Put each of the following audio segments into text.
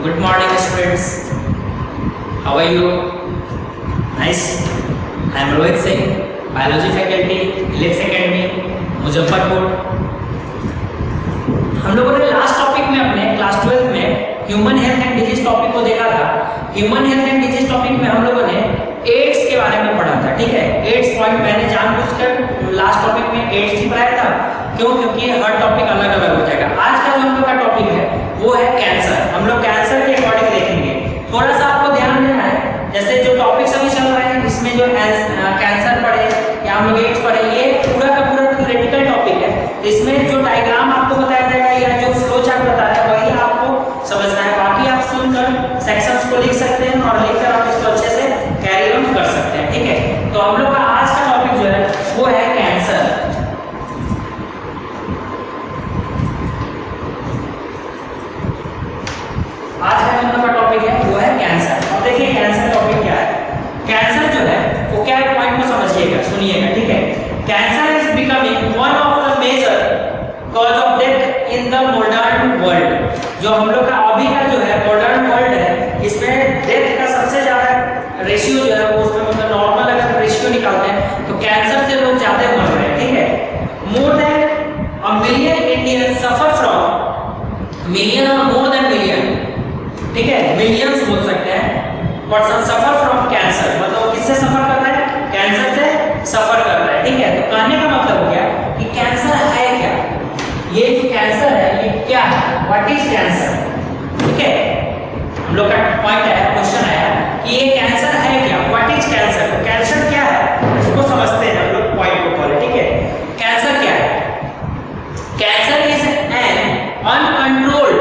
Good morning, students. How are you? Nice. I am Rohit Singh, Biology Faculty, Elix Academy, Muzaffarpur. हम लोगों ने last topic में अपने class 12 में human health and disease topic को देखा था। Human health and disease topic में हम लोगों ने एड्स के बारे में पढ़ा था, ठीक है। एड्स पॉइंट मैंने जानबूझकर लास्ट टॉपिक में एड्स ही पढ़ाया था, क्यों? क्योंकि हर टॉपिक अलग अलग हो जाएगा। आज का जो हम लोग का टॉपिक है वो है कैंसर। हम लोग कैंसर के अकॉर्डिंग देखेंगे। थोड़ा सा आपको ध्यान देना है, जैसे जो टॉपिक अभी चल रहे हैं इसमें जो कैंसर पढ़े या हम लोग एड्स पढ़े, ये पूरा का पूरा थ्योरेटिकल टॉपिक है। इसमें जो डायग्राम आपको बताया जाएगा या जो फ्लो चार्ट बताया है वही आपको समझना है। बाकी आप सुनकर सेक्शंस को लिख सकते हैं और लिखकर आप इसको अच्छे से कैरी ऑन कर सकते हैं, ठीक है। तो हम लोग का आज का टॉपिक जो है वो है कैंसर। आज का जो हम लोग का टॉपिक है वो है कैंसर। अब देखिए कैंसर टॉपिक क्या है। कैंसर जो है वो क्या है, पॉइंट को समझिएगा, सुनिएगा, ठीक है। Cancer is becoming one of the major cause of death in the modern world. जो हम लोग का अभी का जो है मॉडर्न वर्ल्ड है, इसमें डेथ का सबसे ज्यादा रेशियो जो है वो उसमें मतलब नॉर्मल अगर रेशियो निकालते हैं तो कैंसर से लोग ज्यादा मर रहे हैं, ठीक है। More than a million Indian suffer from, million और मोर देन मिलियन, ठीक है, मिलियंस बोल सकते हैं, पर्सन सफर फ्रॉम कैंसर। मतलब किससे सफर कर रहा है? कैंसर से सफर कर रहा है, ठीक है। तो कहने का मतलब हो गया कि कैंसर है क्या, ये जो कैंसर है ये क्या है, व्हाट इज कैंसर, ठीक है। हम लोग का पॉइंट आया, क्वेश्चन आया कि ये कैंसर है क्या, व्हाट इज कैंसर। तो कैंसर क्या है इसको समझते हैं हम लोग पॉइंट को पहले, ठीक है। कैंसर क्या है? Cancer is an uncontrolled,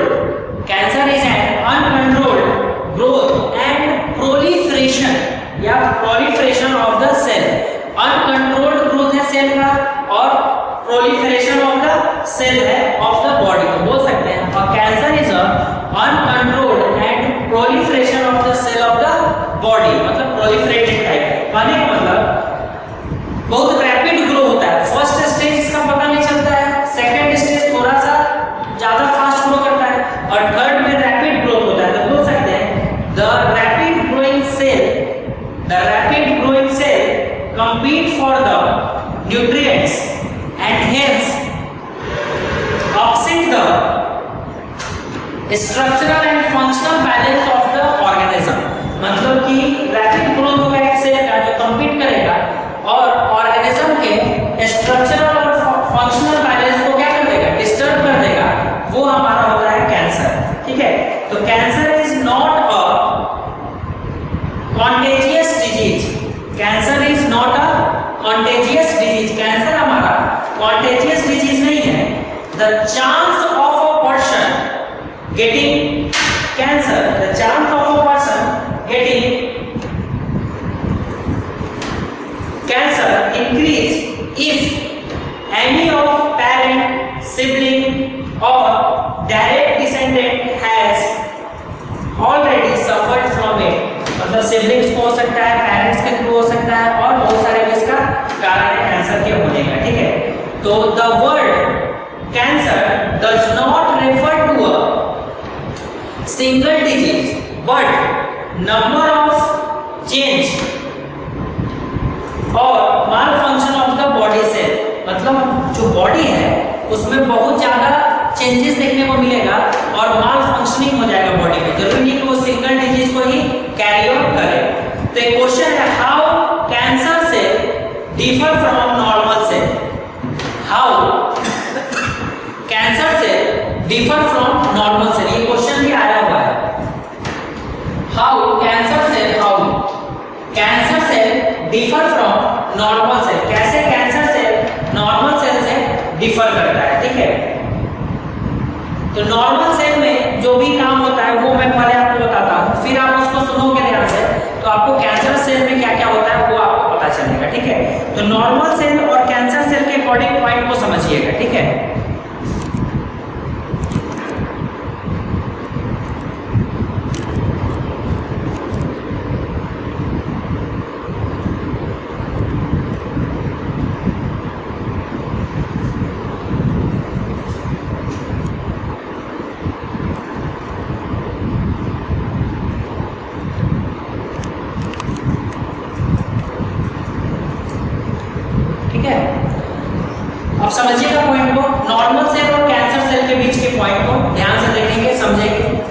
cancer is an uncontrolled growth and proliferation या proliferation of the cell. Uncontrolled growth है सेल का और प्रोलिफरेशन ऑफ द सेल है ऑफ द बॉडी, तो बोल सकते हैं cancer is a uncontrolled and proliferation of the cell of the body, मतलब प्रोलिफरेटेड टाइप। कहने का मतलब बहुत रैपिड ग्रो होता है। फर्स्ट स्टेज इसका पता नहीं चलता है, सेकंड स्टेज थोड़ा सा ज्यादा फास्ट ग्रो करता है और थर्ड में रैपिड ग्रोथ होता है। तो बोल सकते हैं the rapid growing cell, the rapid growing cell compete for the nutrients and hence upset the structural and functional balance of the organism। मतलब कि रैपिड ग्रोथ होगा एक सेल का जो compete करेगा और ऑर्गेनिज्म के स्ट्रक्चरल और फंक्शनल बैलेंस को क्या कर देगा, डिस्टर्ब कर देगा, वो हमारा होता है कैंसर, ठीक है। तो cancer is not a contagious disease, cancer is not a contagious disease, cancer हमारा कॉन्टेजियस डिजीज नहीं है। The chance of a person getting cancer, the chance of a person getting cancer increase if any of parent, sibling और direct descendant has already suffered from it. मतलब siblings को हो सकता है, parents के through हो सकता है और बहुत सारे इसका कारण है कैंसर के होने का, ठीक है। तो the word cancer does not refer to a single disease but number of change और malfunction of the body cell. मतलब जो बॉडी है उसमें बहुत ज्यादा चेंजेस देखने को मिलेगा और माल फंक्शनिंग हो जाएगा बॉडी में। जरूरी नहीं कि वो सिंगल डिजीज को ही कैरी आउट करे। तो एक क्वेश्चन है, how cancer cell differ from normal cell, how cancer cell differ from normal cell, ये क्वेश्चन भी आया हुआ है। How cancer cell differ from normal cell, कैसे कैंसर सेल नॉर्मल सेल से डिफर करता है, ठीक है। तो नॉर्मल सेल में जो भी काम होता है वो मैं पहले आपको बताता हूँ, फिर आप उसको सुनोगे ध्यान से तो आपको कैंसर सेल में क्या क्या होता है वो आपको पता चलेगा, ठीक है। तो नॉर्मल सेल और कैंसर सेल के अकॉर्डिंग पॉइंट को समझिएगा, ठीक है।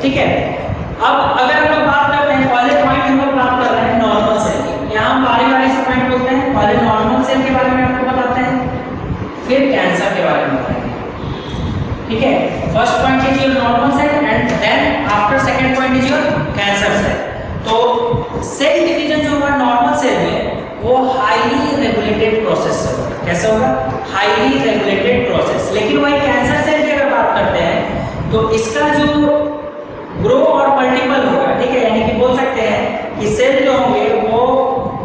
ठीक है। अब अगर हम लोग बात करते हैं पहले पॉइंट हम लोग बात कर रहे हैं नॉर्मल सेल की, यहाँ हम बारी से पॉइंट बोलते हैं। पहले नॉर्मल सेल के बारे में आपको बताते हैं, फिर कैंसर के बारे में बताएंगे, ठीक है। First point is your normal cell and then after second point is your cancer cell. तो सेल डिवीजन जो होगा नॉर्मल सेल में वो हाईली रेगुलेटेड प्रोसेस से होगा। कैसे होगा? Highly regulated process. लेकिन वही कैंसर सेल की अगर बात करते हैं तो इसका जो ग्रो और मल्टीपल होगा, ठीक है, यानी कि बोल सकते हैं कि सेल जो होंगे वो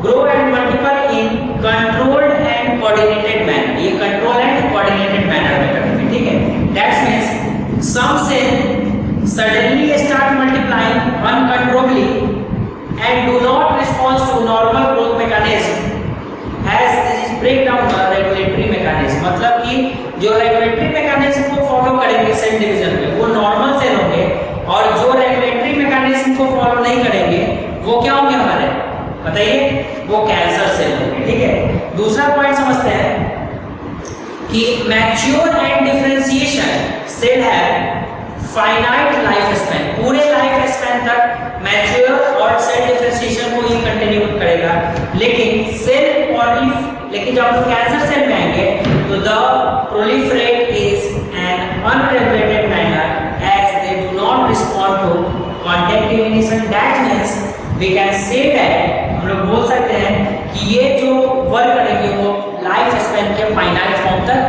grow and multiple in controlled and coordinated manner. ये कंट्रोल एंड कोऑर्डिनेटेड मैनर में करेंगे, ठीक है। That's means some cell suddenly start multiplying uncontrollably and do not respond to normal growth mechanism as this break down the regulatory mechanism। मतलब कि जो regulatory mechanism को follow करेंगे सेल डिवीजन में वो नॉर्मल सेल होंगे, और जो रेगुलेटरी मैकेनिज्म को फॉलो नहीं करेंगे वो क्या होंगे हमारे, बताइए, वो कैंसर सेल होंगे, ठीक है। दूसरा पॉइंट समझते हैं कि मैच्योर एंड डिफरेंशिएशन सेल है फाइनाइट लाइफ स्पैन, पूरे लाइफ स्पैन तक मैच्योर और सेल डिफरेंशिएशन को ही कंटिन्यू करेगा। लेकिन जब हम कैंसर सेल में आएंगे तो the proliferate is an unregulated manner as they do not respond to contact immunisation. That means we can say that, हम लोग बोल सकते हैं कि ये जो वर्क करेंगे वो लाइफ स्पैन के फाइनाइट फॉर्म तक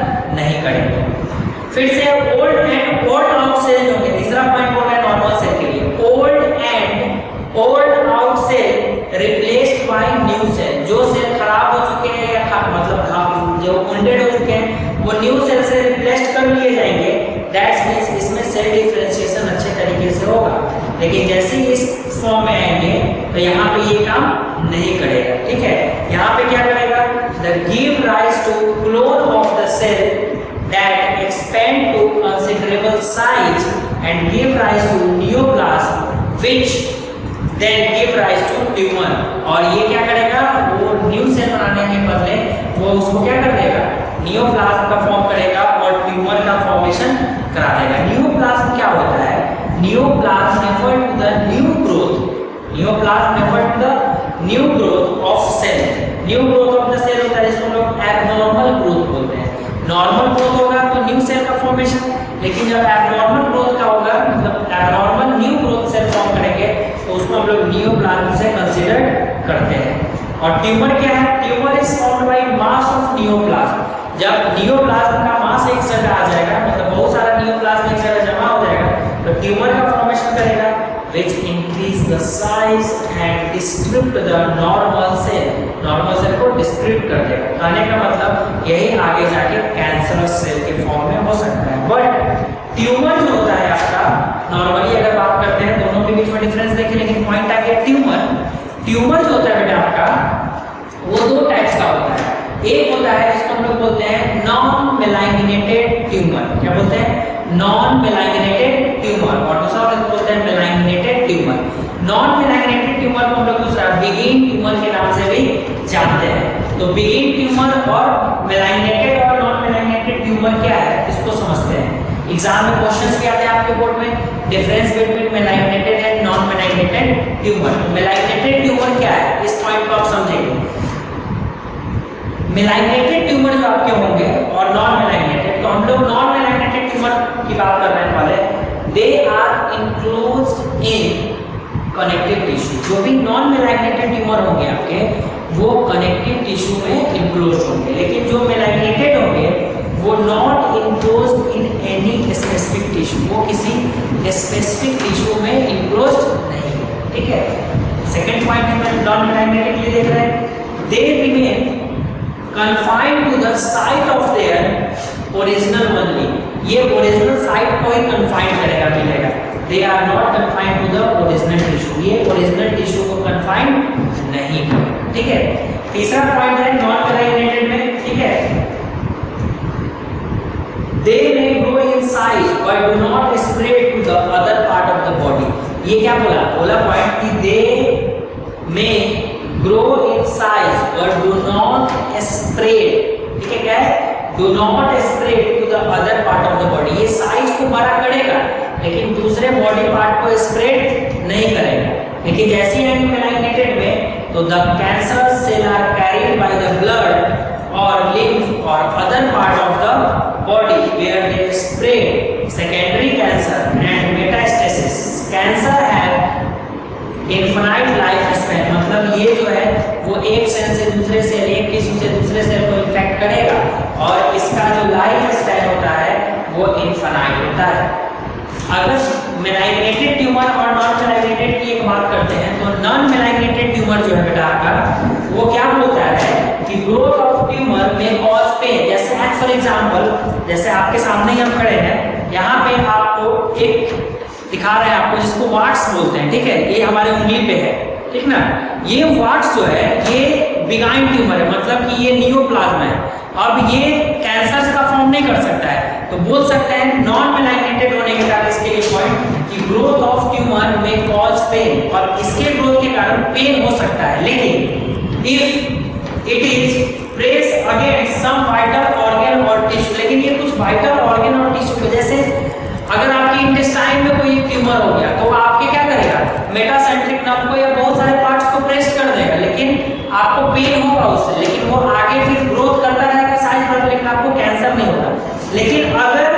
नहीं करेंगे। फिर से old and old out cell होंगे। तीसरा पॉइंट बोल रहा है नॉर्मल सेल के लिए, old out cell replaced by new cell. जो सेल खराब हो चुके हैं या मतलब जो वुंडेड हो चुके हैं वो न्यू सेल से रिप्लेस कर लिए जाएंगे। दैट्स मींस इसमें सेल डिफरेंशिएशन अच्छे तरीके से होगा। लेकिन जैसे ही इस फॉर्म में आएंगे तो यहाँ पे ये काम नहीं करेगा, ठीक है। यहाँ पे क्या करेगा, the give rise to clone of the cell that expand to considerable size and give rise to neoplasm which then give rise to tumor। और ये क्या करेगा, वो न्यू सेल बनाने के बदले वो उसको क्या कर देगा, नियोप्लाज्म का फॉर्म करेगा और ट्यूमर का फॉर्मेशन करा देगा। नियोप्लाज्म क्या होता है, neoplasm refer to the new growth, neoplasm refer to the new growth of cell. New growth of the cell होता है जिसको हम लोग एबनॉर्मल ग्रोथ बोलते हैं। नॉर्मल ग्रोथ होगा तो न्यू सेल का फॉर्मेशन, लेकिन जब एबनॉर्मल ग्रोथ का होगा मतलब abnormal new growth cell form करेंगे तो उसको हम लोग नियोप्लाज्म से कंसीडर करते हैं। और ट्यूमर क्या है, tumour is formed by mass of neoplasm. जब नियोप्लाज्म का मास एक जगह आ जाएगा, मतलब बहुत सारा नियोप्लाज्म एक जगह जमा हो जाएगा तो ट्यूमर का फॉर्मेशन करेगा which increase the size and disrupt the normal cell। Normal cell को डिस्ट्रिब्यूट कर देगा। कहने का मतलब यही आगे जाके कैंसरस सेल के फॉर्म में हो सकता है। बट ट्यूमर जो होता है आपका, नॉर्मली अगर बात करते हैं दोनों के बीच में डिफरेंस देखें, लेकिन पॉइंट आ गया ट्यूमर जो होता है बेटा आपका वो दो टाइप्स का होता है। एक होता है जिसको हम लोग बोलते हैं नॉन मेलाइग्नेटेड ट्यूमर। क्या बोलते हैं, नॉन मेलाइग्नेटेड ट्यूमर। और दूसरा बोलते हैं मेलाइग्नेटेड ट्यूमर। नॉन मेलाइग्नेटेड ट्यूमर को हम लोग दूसरा बिगिन ट्यूमर के नाम से भी जानते हैं। तो बिगिन ट्यूमर और मेलाइग्नेटेड और नॉन मेलाइग्नेटेड ट्यूमर क्या है इसको समझते हैं। एग्जाम में क्वेश्चंस क्या आते हैं आपके बोर्ड में, difference between malignant and non malignant tumour. Malignant tumour क्या है इस पॉइंट को आप समझेंगे। मेलाइग्नेटेड ट्यूमर जो आपके होंगे और नॉन मेलाइग्नेटेड, तो हम लोग नॉन मेलाइग्नेटेड ट्यूमर की बात कर रहे हैं पहले। They are enclosed in connective tissue. जो भी नॉन मेलाइग्नेटेड ट्यूमर होंगे आपके वो कनेक्टिव टिश्यू में इनक्लोज्ड होंगे, लेकिन जो मेलाइग्नेटेड होंगे वो not enclosed in any specific tissue, वो किसी स्पेसिफिक टिश्यू में इनक्लोज्ड नहीं है, ठीक है। सेकंड पॉइंट में नॉन मेलाइग्नेटेड के लिए देख रहे हैं, they remain confined to the site of their original only। ये ओरिजिनल साइट को ही कन्फाइंड करेगा, मिलेगा। They are not confined to the original tissue। ये ओरिजिनल टिश्यू को कन्फाइंड नहीं करेगा, ठीक है। तीसरा पॉइंट है नॉन मेलाइग्नेटेड में, ठीक है, they may grow in size but do not spread to the other part of the body। ये क्या बोला पॉइंट कि they may grow in size but do not spread, ठीक है, क्या है, do not spread to the other part of the body। ये size को बड़ा करेगा लेकिन दूसरे बॉडी पार्ट को स्प्रेड नहीं करेगा। लेकिन जैसे ही मेलाइग्नेटेड में तो the cancer cell are carried by the blood और लिम्फ और other part of the body where they spread secondary cancer and metastasis. Cancer है इनफाइनाइट लाइफ स्पैन, मतलब ये जो है वो एक सेल से दूसरे सेल, एक टिश्यू से दूसरे सेल को इन्फेक्ट करेगा और इसका जो लाइफ स्पैन होता है वो इनफाइनाइट होता है। अगर मेलाइग्नेटेड ट्यूमर और नॉन मेलाइग्नेटेड की एक बात करते हैं तो नॉन मेलाइग्नेटेड ट्यूमर जो है बेटा आपका वो क्या होता है कि ग्रोथ ऑफ ट्यूमर में कॉज पेन। जैसे फॉर एग्जांपल जैसे आपके सामने ही हम खड़े हैं, यहाँ पे आपको एक दिखा रहे हैं आपको जिसको वाट्स बोलते हैं, ठीक है, ये हमारे उंगली पे है, ठीक ना। ये वाट्स जो है ये बिगाइन ट्यूमर है, मतलब कि ये नियोप्लाज्म है। अब ये कैंसर का फॉर्म नहीं कर सकता है, तो बोल सकते हैं नॉन मेलाइग्नेटेड होने के कारण इसके लिए पॉइंट कि ग्रोथ ऑफ ट्यूमर में कॉज पेन, और इसके ग्रोथ के कारण पेन हो सकता है। लेकिन if it is press against some vital organ और टिश्यू, लेकिन ये कुछ वाइटल ऑर्गन और टिश्यू की वजह से अगर आपकी इंटेस्टाइन में कोई ट्यूमर हो गया तो आपके क्या करेगा, मेटासेंट्रिक नर्व को या बहुत सारे पार्ट्स को प्रेस कर देगा, लेकिन आपको पेन होगा उससे, लेकिन वो आगे फिर ग्रोथ करता रहेगा साइज बढ़ता, लेकिन आपको कैंसर नहीं होगा। लेकिन अगर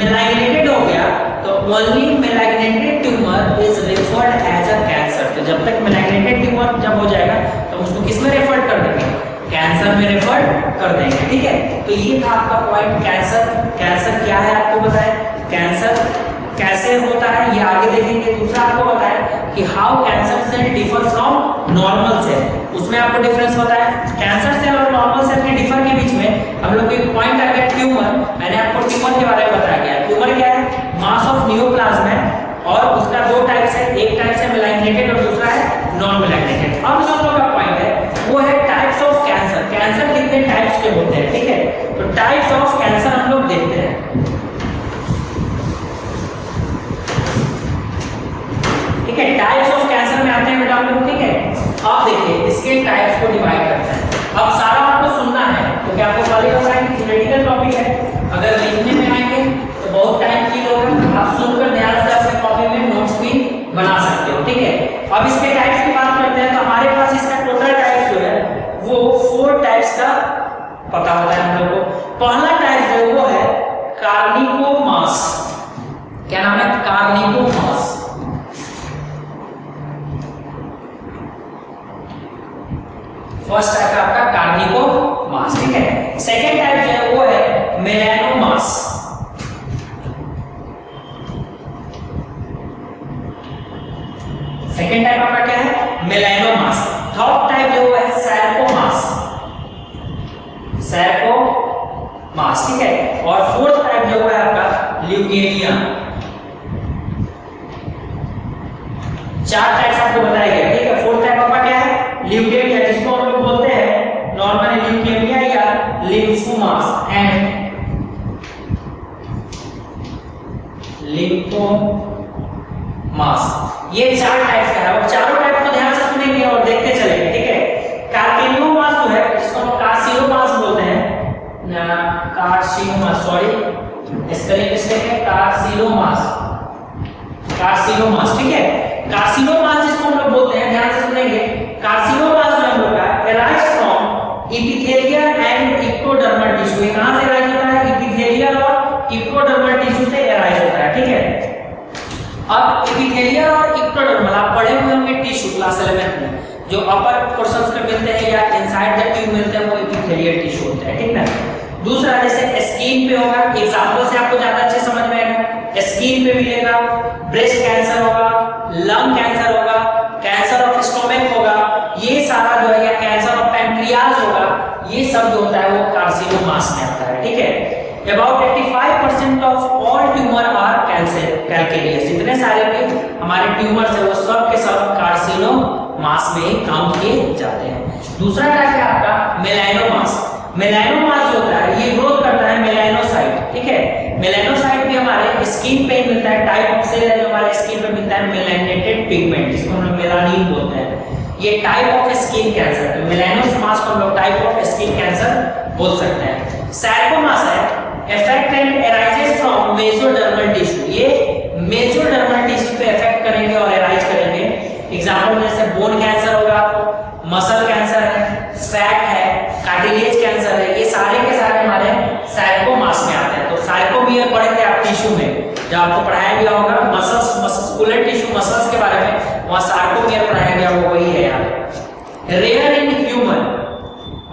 मेलाइग्नेटेड हो गया तो only malignant tumour is referred as a cancer. तो जब तक मेलाइग्नेटेड ट्यूमर जब हो जाएगा तो उसको किस में रेफर कर देंगे, कैंसर में रेफर कर देंगे, ठीक है। तो ये था आपका पॉइंट कैंसर। कैंसर क्या है आपको बताएं, कैंसर कैसे होता है ये आगे देखेंगे। दूसरा आपको बताएं कि how cancer cell differ from normal cell, उसमें आपको डिफरेंस होता है। कैंसर सेल और नॉर्मल सेल के डिफर के बीच में हम लोग एक पॉइंट आ गया ट्यूमर। मैंने आपको ट्यूमर के बारे में बताया गया। ट्यूमर क्या है, मास ऑफ नियोप्लाज्म है और उसका दो टाइप्स है, एक टाइप है मेलाइग्नेटेड और दूसरा है नॉन मेलाइग्नेटेड। अब जो हम लोग का पॉइंट है वो है टाइप्स ऑफ कैंसर। कैंसर कितने टाइप्स के होते हैं, ठीक है। तो टाइप्स ऑफ कैंसर हम लोग देखते हैं, ठीक है। टाइप्स ऑफ कैंसर में आते हैं बेटा हम लोग, ठीक है। अब देखिए इसके टाइप्स को डिवाइड करते हैं। अब सारा आपको सुनना है तो क्या आपको खाली होगा कि थ्योरेटिकल टॉपिक है, अगर लिखने में आएंगे तो बहुत टाइम की होगा। आप सुनकर ध्यान से अपने कॉपी में नोट्स भी बना सकते हो, ठीक है। अब इसके टाइप्स की बात करते हैं तो हमारे पास इसका टोटल टाइप्स जो है वो 4 टाइप्स का पता होता है हम लोग को। पहला टाइप जो वो है कार्निकोमास। क्या नाम है, कार्निकोमास। फर्स्ट टाइप आपका कार्निकोमास, ठीक है। सेकेंड टाइप जो है वो है मेलानोमास। सेकेंड टाइप आपका क्या है, मेलानोमास। थर्ड टाइप जो है सार्कोमास, सार्कोमास, ठीक है। और फोर्थ टाइप जो है आपका ल्यूकेमिया। 4 टाइप्स आपको बताया गया, ठीक है। फोर्थ टाइप आपका क्या है, ल्यूकेमिया, जिसको हम लोग बोलते हैं नॉर्मली ल्यूकेमिया या लिम्फोमास एंड लिम्फोमास। ये 4 टाइप्स का है। और चारों टाइप को ध्यान से सुनेंगे और देखते चलेंगे, ठीक है। कार्सिनोमास जो है जिसको हम कार्सिनोमास बोलते हैं, कार्सिनोमास, सॉरी स्पेलिंग मिस्टेक है, कार्सिनोमास, कार्सिनोमास, ठीक है। कार्सिनोमास जिसको हम लोग बोलते हैं, ध्यान से सुनेंगे। कार्सिनोमास जो हम लोग का arise from epithelial and ectodermal tissue. ये कहां से एराइज होता है, इपिथेलियल और इक्टोडर्मल टिश्यू से एराइज होता है, ठीक है। अब इपिथेलियल और इक्टोडर्मल आप पढ़े हुए होंगे टिश्यू क्लास 11th में, जो अपर पोर्शंस में मिलते हैं या इनसाइड द ट्यूब मिलते हैं वो इपिथेलियल टिश्यू होता है, ठीक ना। दूसरा जैसे स्किन पे होगा, एग्जांपल से आपको ज्यादा अच्छे समझ में आएगा। स्किन पे मिलेगा, ब्रेस्ट कैंसर होगा, लंग कैंसर होगा, कैंसर ऑफ स्टोमक होगा, ये सारा जो है, या कैंसर ऑफ पैंक्रियाज होगा, ये सब जो होता है वो कार्सिनोमास में आता है, ठीक है। About 85% of all tumor are calcareous। जितने सारे भी हमारे ट्यूमर्स है वो सब के सब कार्सिनोमास में ही काउंट किए जाते हैं। दूसरा टाइप है आपका मेलानोमास। मेलानोमास जो होता है ये ग्रोथ करता है मेलानोसाइट, ठीक है। मेलानोसाइट भी हमारे स्किन पे मिलता है, टाइप ऑफ सेल है जो हमारे स्किन पे मिलता है, मेलानेटेड पिगमेंट जिसको हम लोग मेलानिन बोलते हैं। ये टाइप ऑफ स्किन कैंसर, तो मेलानोमास को हम लोग टाइप ऑफ स्किन कैंसर बोल सकते हैं। सार्कोमास है, affect and arises from mesodermal tissue। ये मेसोडर्मल टिश्यू पे इफेक्ट करेंगे और एराइज करेंगे। एग्जांपल जैसे बोन कैंसर होगा, मसल कैंसर है, फैट है, कार्टिलेज कैंसर है, ये सारे के सारे हमारे सार्कोमास में आते हैं। तो सार्कोमियर पढ़े थे आप टिश्यू में, जब आपको पढ़ाया गया होगा मसल्स, मस्कुलर टिश्यू मसल्स के बारे में, वहां सार्कोमियर पढ़ाया गया, वो वही है यहाँ। Rare in human,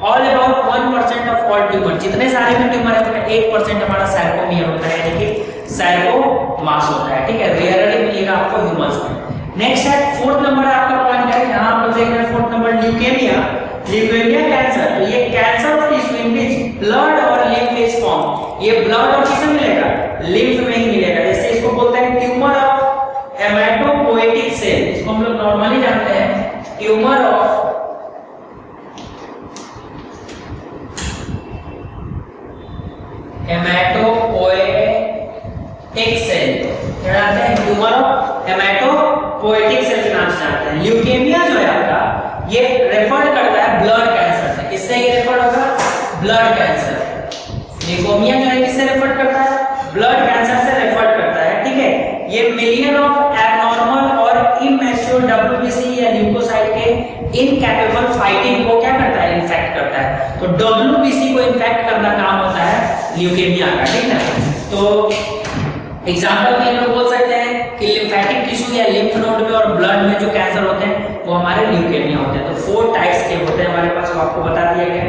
all about 1% of all tumour, जितने सारे में ट्यूमर है उसमें 1% हमारा सार्कोमियर होता है, यानी कि सार्कोमास होता है, ठीक है। रेयरली मिलेगा आपको ह्यूमंस में। नेक्स्ट है 4th नंबर आपका पॉइंट है, यहाँ आप लोग देख रहे हैं 4th number leukaemia. Leukaemia cancer, तो ये cancer of tissue in which blood और लिम्फ इज फॉर्म, ये ब्लड और किसमें मिलेगा, लिम्फ में ही मिलेगा। जैसे इसको बोलते हैं ट्यूमर ऑफ हेमाटोपोएटिक सेल, इसको हम लोग नॉर्मली जानते हैं ट्यूमर ऑफ हेमाटोपोएटिक सेल, क्या जानते हैं, ट्यूमर ऑफ हेमाटोपोएटिक सेल के नाम से जानते हैं। ल्यूकेमिया जो है आपका, ये रेफर करता है ब्लड कैंसर से, किससे ये रेफर होगा, ब्लड कैंसर। ल्यूकेमिया जो है किससे रेफर करता है, ब्लड कैंसर से रेफर करता है, ठीक है। ये मिलियन ऑफ एबनॉर्मल और इमैच्योर डब्ल्यूबीसी या ल्यूकोसाइट के इनकैपेबल फाइटिंग को क्या करता है, इन्फेक्ट करता है। तो डब्ल्यूबीसी को इन्फेक्ट करना काम होता है ल्यूकेमिया का, ठीक है। तो एग्जांपल के लिए हम बोल सकते हैं कि लिम्फेटिक टिश्यू या लिम्फ नोड में और ब्लड में जो कैंसर होते हैं वो हमारे ल्यूकेमिया होते हैं। तो 4 टाइप्स के होते हैं हमारे पास, वो आपको बता दिया गया।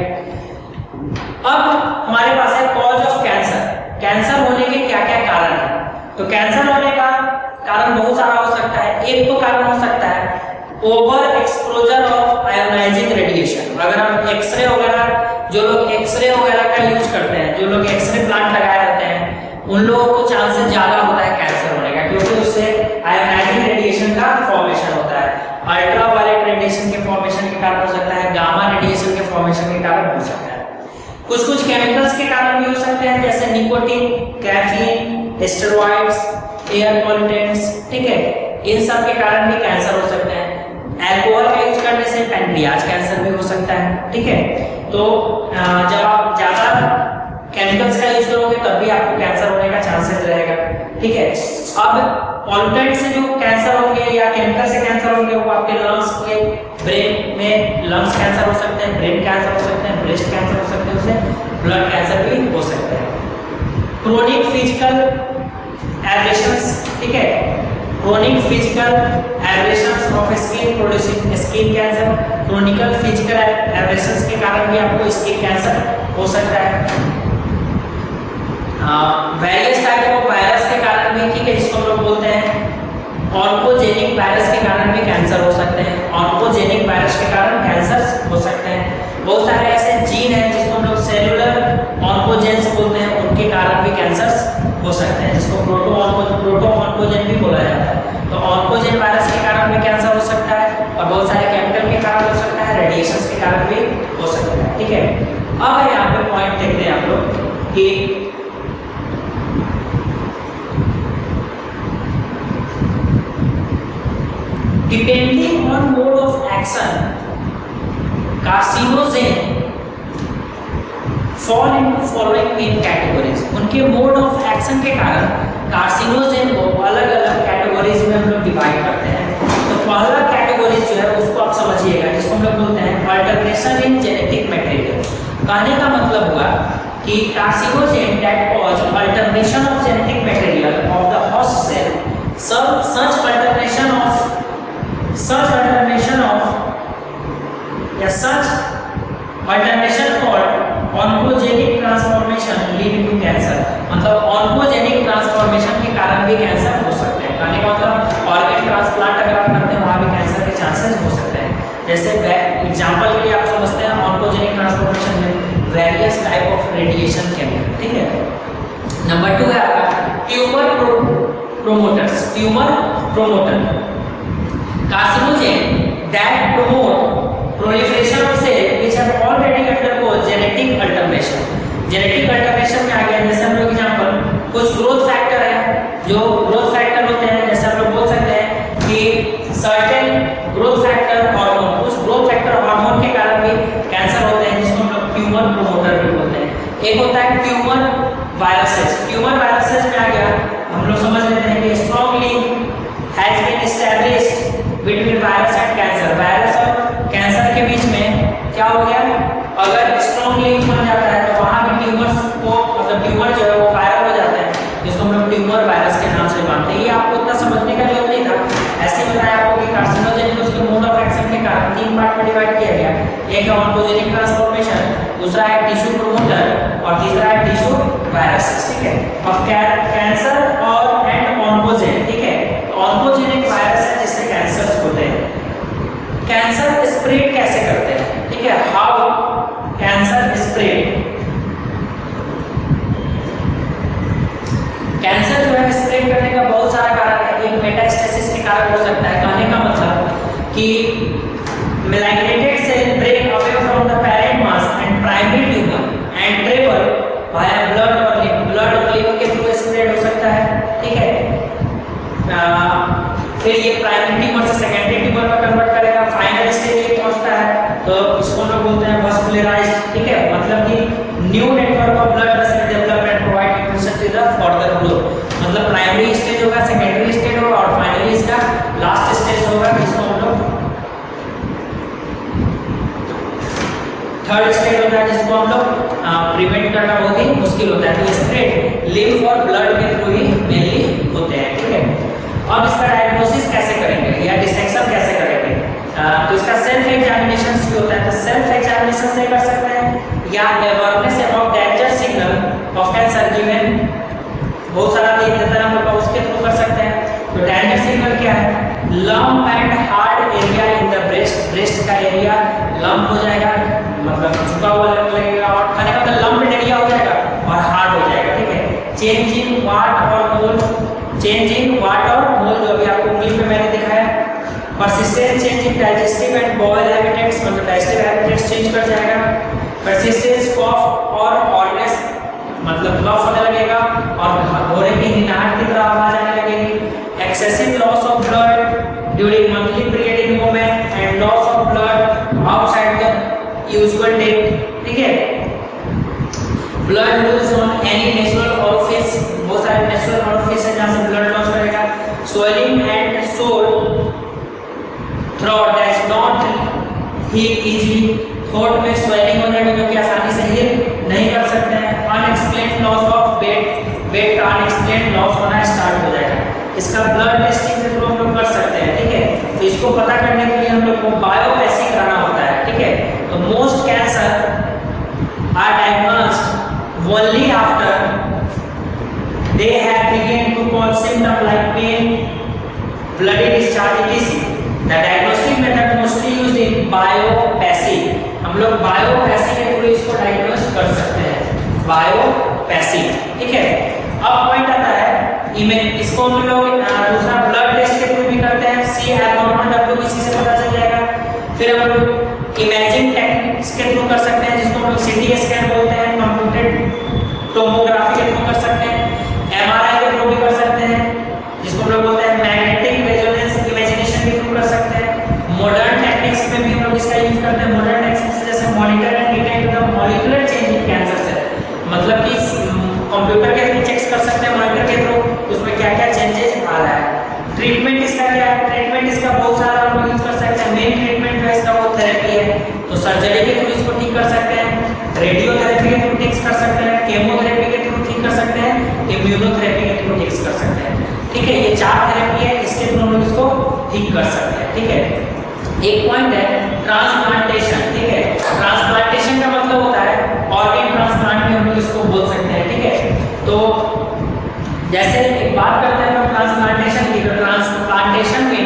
अब हमारे पास है कॉज ऑफ कैंसर, कैंसर होने के क्या क्या कारण है। तो कैंसर होने का कारण बहुत सारा हो सकता है। एक तो कारण हो सकता है over exposure of ionising radiation. अगर हम एक्सरे वगैरह, जो लोग एक्सरे वगैरह का यूज करते हैं, जो लोग एक्सरे प्लांट लगाए रहते हैं, उन लोगों को चांसेस ज्यादा होता है कैंसर होने का, क्योंकि उससे आयोनाइजिंग रेडिएशन का फॉर्मेशन होता है। अल्ट्रावायलेट रेडिएशन के फॉर्मेशन के कारण हो सकता है, गामा रेडिएशन के फॉर्मेशन के कारण हो सकता है, कुछ केमिकल्स के कारण भी हो सकते हैं, जैसे nicotine, caffeine, steroids, air pollutants, ठीक है। इन सब के कारण भी कैंसर हो सकते हैं। अल्कोहल का यूज करने से पैनक्रियाज कैंसर भी हो सकता है, ठीक है। तो जब आप ज्यादा केमिकल्स का यूज करोगे तब भी आपको कैंसर होने का चांसेस रहेगा, ठीक है। अब पॉल्यूटेंट से जो कैंसर होंगे या केमिकल से कैंसर होंगे, वो आपके लंग्स के, ब्रेन में लंग्स कैंसर हो सकते हैं, ब्रेन कैंसर हो सकते हैं, ब्रेस्ट कैंसर हो सकते हैं, उससे ब्लड कैंसर भी हो सकता है। क्रोनिक फिजिकल एब्रेशंस, ठीक है, chronic physical aberrations of skin producing skin cancer, chronicle physical aberrations के कारण भी आपको स्किन कैंसर हो सकता है। वेरियस टाइप ऑफ वायरस के कारण भी, ठीक है, जिसको हम लोग बोलते हैं ऑन्कोजेनिक वायरस के कारण भी कैंसर हो सकते हैं। ऑन्कोजेनिक वायरस के कारण कैंसर हो सकते हैं। बहुत सारे ऐसे जीन हैं जिसको हम लोग सेलुलर ऑन्कोजेंस बोलते हैं, उनके कारण भी कैंसर हो सकते हैं, जिसको प्रोटो ऑन्कोजेन भी बोला जाता है। तो ऑन्कोजेन वायरस के कारण भी कैंसर हो सकता है, और बहुत सारे केमिकल के कारण हो सकता है, रेडिएशन के कारण भी हो सकता है, ठीक है। अब यहाँ पे पॉइंट देखते हैं आप लोग कि depending on mode of action carcinogen fall into following main categories. उनके मोड ऑफ एक्शन के कारण कार्सिनोजेन को अलग अलग कैटेगरीज में हम लोग डिवाइड करते हैं। तो पहला कैटेगरी जो है उसको आप समझिएगा, जिसको हम लोग बोलते हैं अल्टरनेशन इन जेनेटिक मटेरियल। कहने का मतलब हुआ कि carcinogen that cause alternation of genetic material of the host cell, such alternation called oncogenic transformation lead to cancer। मतलब oncogenic transformation के कारण भी कैंसर हो सकते हैं। कहने का मतलब ऑर्गन ट्रांसप्लांट अगर आप करते हैं वहाँ भी कैंसर के चांसेस हो सकते हैं। जैसे एग्जांपल के लिए आप समझते हैं oncogenic transformation में various type of radiation chemical, ठीक है। नंबर 2 है आपका tumour promoters. Tumour promoter carcinogen that promote proliferation of cell which have already undergone genetic alternation। Genetic alternation में आ गया, जैसे हम लोग एग्जांपल कुछ ग्रोथ फैक्टर है, जो ग्रोथ फैक्टर होते हैं, जैसे हम लोग बोल सकते हैं कि सर्टेन ग्रोथ फैक्टर हार्मोन, कुछ ग्रोथ फैक्टर हार्मोन के कारण भी कैंसर होते हैं, जिसको हम लोग ट्यूमर प्रोमोटर भी बोलते हैं। एक होता है ट्यूमर वायरसेस। ट्यूमर वायरसेस में आ गया, हम लोग समझ लेते हैं कि स्ट्रॉन्गली डिवाइड किया गया, एक है ऑन्कोजेनिक ट्रांसफॉर्मेशन, दूसरा है टिश्यू प्रोमोटर और तीसरा है टिश्यू वायरसेस, ठीक है। अब कैंसर और एंड ऑन्कोजेन, ठीक है, ऑन्कोजेनिक वायरस है जिससे कैंसर होते हैं। कैंसर स्प्रेड कैसे करते हैं, ठीक है, हाउ कैंसर स्प्रेड, कैंसर जो है स्प्रेड करने का बहुत सारा कारण है। एक मेटास्टेसिस के कारण हो सकता है, कहने का मतलब कि migrated cell break away from the parent mass and primary tumour and travel via blood और लिवर के थ्रू स्प्रेड हो सकता है, ठीक है। फिर ये प्राइमरी ट्यूमर से सेकेंडरी ट्यूमर में कन्वर्ट करेगा, फाइनल स्टेज पे पहुंचता है तो इसको हम लोग बोलते हैं वास्कुलराइज्ड, ठीक है, मतलब कि new network of blood vessel develop and provide impulse to the further growth. मतलब प्राइमरी स्टेज होगा, सेकेंडरी स्टेज होगा और फाइनली इसका लास्ट स्टेज होगा जिसको हम लोग थर्ड स्टेज होता है, जिसको हम लोग प्रिवेंट करना बहुत ही मुश्किल होता है। तो स्प्रेड लिम्फ और ब्लड के थ्रू ही मेनली होते हैं, ठीक है। अब इसका डायग्नोसिस कैसे करेंगे या डिसेक्शन कैसे करेंगे, तो इसका सेल्फ एग्जामिनेशन भी होता है। तो सेल्फ एग्जामिनेशन से कर सकते हैं या awareness about danger signal of cancer given बहुत सारा देख देता है हम लोग, उसके थ्रू कर सकते हैं। तो डेंजर सिग्नल क्या है, lump and hard area in the breast, breast का एरिया लंप हो जाएगा, मतलब झुका हुआ लगेगा और खाने का मतलब लंप एरिया हो जाएगा और हार्ड हो जाएगा, ठीक है। चेंज इन वाट और मोल, चेंज इन वाट और मोल जो अभी आपको उंगली पे मैंने दिखाया, persistent change in digestive and bowel habitats, मतलब डाइजेस्टिव हैबिटेट्स चेंज कर जाएगा। परसिस्टेंस कॉफ और हॉर्नेस, मतलब कफ होने लगेगा और घोड़े की हिनहाट की तरह आवाज आने लगेगी। Excessive loss of blood during monthly period in women and loss of blood outside the usual date, ठीक है। Blood lose on any natural orifice, बहुत सारे नेचुरल ऑरिफिस है जहां से ब्लड लॉस करेगा। Swelling and sore throat does not heal easily, throat में swelling हो जाएगा जो कि आसानी से हील नहीं कर सकते हैं। अनएक्सप्लेन्ड लॉस ऑफ वेट का अनएक्सप्लेन्ड लॉस होना स्टार्ट हो जाएगा। इसका ब्लड टेस्टिंग से हम लोग कर सकते हैं, ठीक है। तो इसको पता करने के लिए हम लोग को बायोप्सी कराना होता है, ठीक है। तो most cancer are diagnosed only after they have begun to cause symptom like pain, bloody discharge etc. The diagnostic method mostly used in biopsy, हम लोग बायोप्सी के थ्रू इसको डायग्नोस कर सकते हैं, बायोप्सी, ठीक है। अब पॉइंट आता है इसको हम लोग दूसरा ब्लड टेस्ट के थ्रू भी करते हैं, सी एब्नॉर्मल डब्ल्यूबीसी से पता चल जाएगा। फिर हम लोग इमेजिंग टेक्निक्स के थ्रू कर सकते हैं जिसको हम लोग सीटी स्कैन बोलते हैं, कंप्यूटेड टोमोग्राफी के थ्रू कर सकते हैं, एमआरआई के थ्रू भी कर सकते हैं जिसको हम लोग बोलते हैं मैग्नेटिक रेजोनेंस इमेजिनेशन के थ्रू कर सकते हैं। मॉडर्न टेक्निक्स में भी हम लोग इसका यूज करते हैं, मॉडर्न टेक्निक्स जैसे monitor and detect the molecular change in cancer cell, मतलब कि कंप्यूटर के थ्रू चेक कर सकते हैं मॉनिटर के थ्रू उसमें क्या क्या चेंजेस आ रहा है। ट्रीटमेंट इसका क्या है, ट्रीटमेंट इसका बहुत सारा हम लोग यूज कर सकते हैं। मेन ट्रीटमेंट जो है इसका वो थेरेपी है, तो सर्जरी के थ्रू इसको ठीक कर सकते हैं, रेडियोथेरेपी के थ्रू ठीक कर सकते हैं, केमोथेरेपी के थ्रू ठीक कर सकते हैं, इम्यूनोथेरेपी के थ्रू ठीक कर सकते हैं, ठीक है। ये चार थेरेपी है, इसके थ्रू हम लोग इसको ठीक कर सकते हैं, ठीक है। एक पॉइंट है ट्रांसप्लांटेशन, ठीक है। ट्रांसप्लांटेशन का मतलब होता है ऑर्गन ट्रांसप्लांट में हम लोग इसको बोल सकते हैं, ठीक है। तो जैसे एक बात करते हैं हम ट्रांसप्लांटेशन की, तो ट्रांसप्लांटेशन में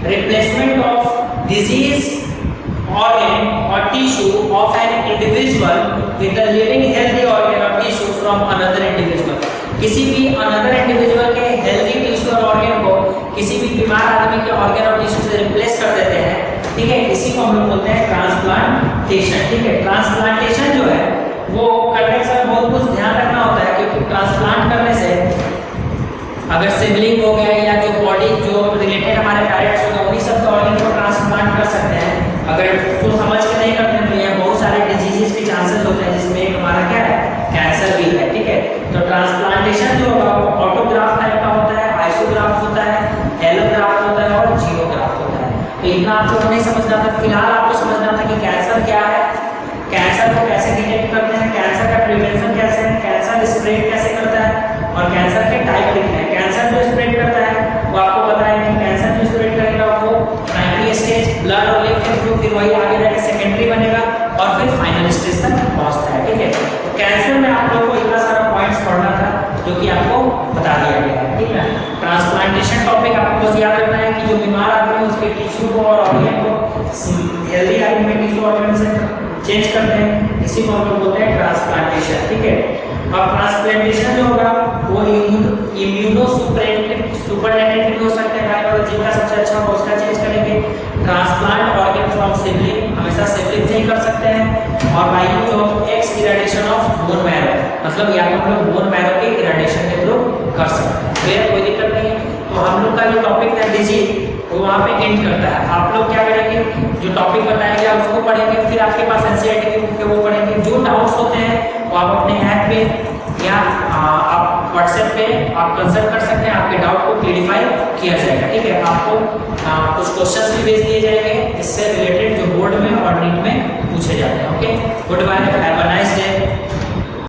replacement of disease organ or tissue of an individual with a living healthy organ or tissue from another individual, किसी भी another individual के healthy tissue और organ को किसी भी बीमार आदमी के organ और tissue से रिप्लेस कर देते हैं, ठीक है। इसी को हम लोग बोलते हैं ट्रांसप्लांटेशन, ठीक है। ट्रांसप्लांटेशन जो है वो करने से बहुत कुछ ध्यान रखना होता है, क्योंकि ट्रांसप्लांट करने से अगर सिबलिंग हो गया या जो बॉडी जो रिलेटेड हमारे पेरेंट्स हो गए उन्हीं सब के ऑर्गन को ट्रांसप्लांट कर सकते हैं। अगर उसको समझ के नहीं करते हैं तो ये बहुत सारे डिजीजेस के चांसेस होते हैं, जिसमें एक हमारा क्या है कैंसर भी है, ठीक है। तो ट्रांसप्लांटेशन जो होगा ऑटोग्राफ टाइप का होता है, आइसोग्राफ होता है, एलोग्राफ होता है और जियोग्राफ होता है। तो इतना आप लोग नहीं समझना था, फिलहाल आपको समझना था कि कैंसर क्या है, कैंसर को कैसे डिटेक्ट करते हैं, कैंसर का प्रिवेंशन कैसे है, कैंसर स्प्रेड कैसे करता है और कैंसर के टाइप कितने हैं। कैंसर जो स्प्रेड करता है वो आपको पता है कि कैंसर जो स्प्रेड करेगा वो प्राइमरी स्टेज ब्लड और लिम्फ के थ्रू, फिर वही आगे जाके बीमार आदमी है उसके टिश्यू को और ऑर्गन को हेल्दी आदमी में टिश्यू ऑर्गन से चेंज करते हैं, इसी को हम लोग बोलते हैं ट्रांसप्लांटेशन। ठीक है, अब ट्रांसप्लांटेशन जो होगा वो इम्यूनो सुपरनेटेड भी हो सकता है, मतलब जिनका सबसे अच्छा हो उसका चेंज करेंगे। ट्रांसप्लांट ऑर्गन फ्रॉम सिबलिंग, हमेशा सिबलिंग से ही कर सकते हैं। और by use of x irradiation of bone marrow, मतलब या तो हम लोग बोन मैरो के इरेडिएशन के थ्रू कर सकते हैं। क्लियर, कोई दिक्कत नहीं है। तो हम लोग का जो टॉपिक है डिजीज वो वहाँ पे एंड करता है। आप लोग क्या करेंगे, जो टॉपिक बताया गया उसको पढ़ेंगे, फिर आपके पास एनसीईआरटी की बुक है वो पढ़ेंगे। जो डाउट्स होते हैं वो आप अपने ऐप पे या आप व्हाट्सएप पे आप कंसल्ट कर सकते हैं, आपके डाउट को क्लियरिफाई किया जाएगा। ठीक है, आपको कुछ क्वेश्चंस भी भेज दिए जाएंगे इससे रिलेटेड जो बोर्ड में और नीट में पूछे जाते हैं। Okay, goodbye, have a nice day.